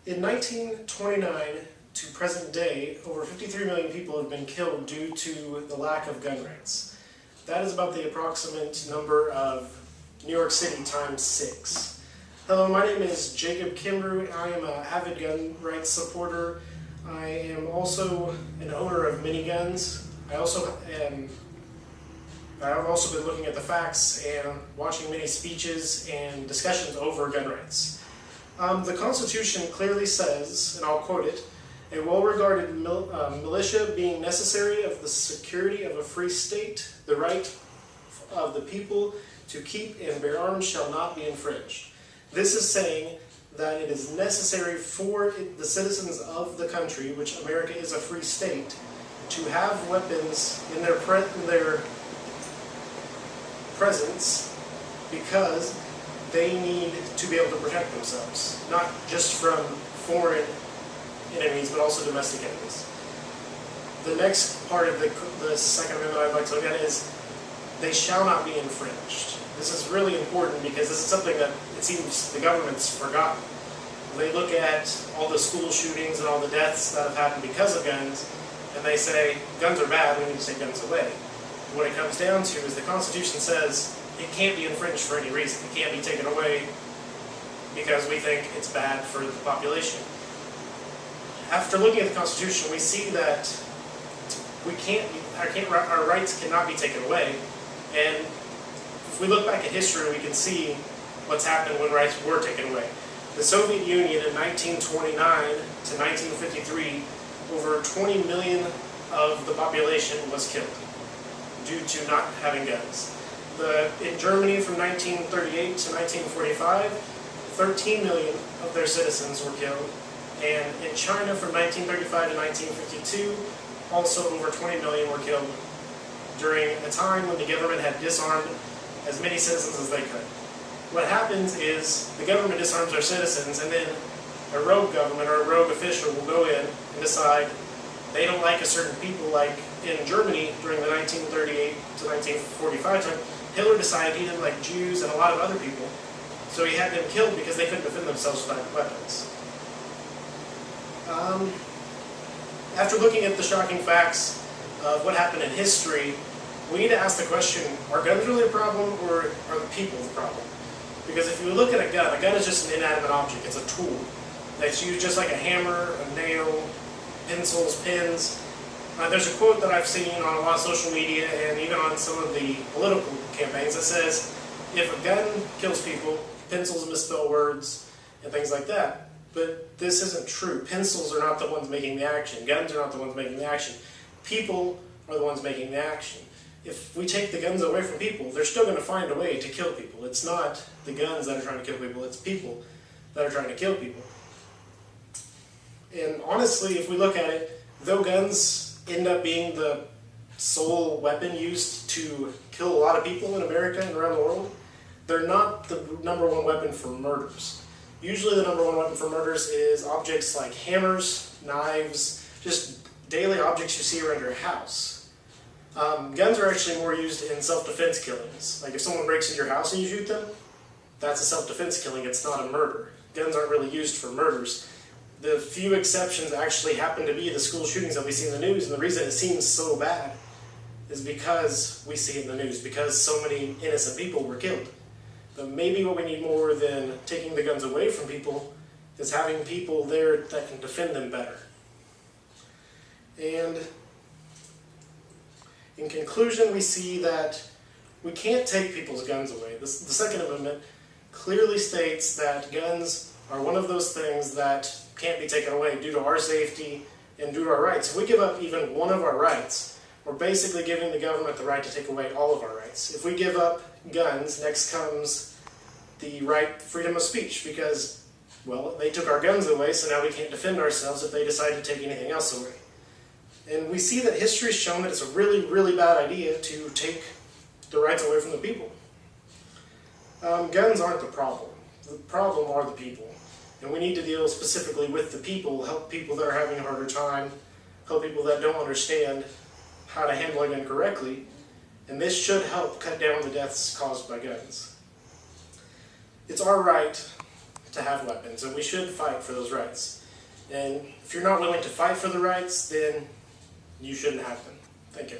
In 1929 to present day, over 53 million people have been killed due to the lack of gun rights. That is about the approximate number of New York City times 6. Hello, my name is Jacob Kimbrough. I am an avid gun rights supporter. I am also an owner of miniguns. I've also been looking at the facts and watching many speeches and discussions over gun rights. The Constitution clearly says, and I'll quote it, "A well-regarded militia being necessary of the security of a free state, the right of the people to keep and bear arms shall not be infringed." This is saying that it is necessary for the citizens of the country, which America is a free state, to have weapons in their presence because they need to be able to protect themselves, not just from foreign enemies, but also domestic enemies. The next part of the Second Amendment I'd like to look at is they shall not be infringed. This is really important because this is something that it seems the government's forgotten. They look at all the school shootings and all the deaths that have happened because of guns, and they say, guns are bad, we need to take guns away. What it comes down to is the Constitution says it can't be infringed for any reason. It can't be taken away because we think it's bad for the population. After looking at the Constitution, we see that our rights cannot be taken away. And if we look back at history, we can see what's happened when rights were taken away. The Soviet Union in 1929 to 1953, over 20 million of the population was killed due to not having guns. In Germany from 1938 to 1945, 13 million of their citizens were killed. And in China from 1935 to 1952, also over 20 million were killed during a time when the government had disarmed as many citizens as they could. What happens is the government disarms their citizens, and then a rogue government or a rogue official will go in and decide they don't like a certain people. Like in Germany during the 1938 to 1945 time, Hitler decided he didn't like Jews and a lot of other people, so he had them killed because they couldn't defend themselves without weapons. After looking at the shocking facts of what happened in history, we need to ask the question, are guns really a problem, or are the people the problem? Because if you look at a gun is just an inanimate object. It's a tool that's used just like a hammer, a nail, pencils, pens. There's a quote that I've seen on a lot of social media and even on some of the political campaigns that says, if a gun kills people, pencils misspell words and things like that. But this isn't true. Pencils are not the ones making the action. Guns are not the ones making the action. People are the ones making the action. If we take the guns away from people, they're still going to find a way to kill people. It's not the guns that are trying to kill people, it's people that are trying to kill people. And honestly, if we look at it, though guns end up being the sole weapon used to kill a lot of people in America and around the world, they're not the #1 weapon for murders. Usually the #1 weapon for murders is objects like hammers, knives, just daily objects you see around your house. Guns are actually more used in self-defense killings. Like if someone breaks into your house and you shoot them, that's a self-defense killing, it's not a murder. Guns aren't really used for murders. The few exceptions actually happen to be the school shootings that we see in the news, and the reason it seems so bad is because we see it in the news, because so many innocent people were killed. But maybe what we need more than taking the guns away from people is having people there that can defend them better. And in conclusion, we see that we can't take people's guns away. The Second Amendment clearly states that guns are one of those things that can't be taken away due to our safety and due to our rights. If we give up even one of our rights, we're basically giving the government the right to take away all of our rights. If we give up guns, next comes the right freedom of speech because, well, they took our guns away, so now we can't defend ourselves if they decide to take anything else away. And we see that history has shown that it's a really, really bad idea to take the rights away from the people. Guns aren't the problem. The problem are the people. And we need to deal specifically with the people, help people that are having a harder time, help people that don't understand how to handle a gun correctly, and this should help cut down the deaths caused by guns. It's our right to have weapons, and we should fight for those rights. And if you're not willing to fight for the rights, then you shouldn't have them. Thank you.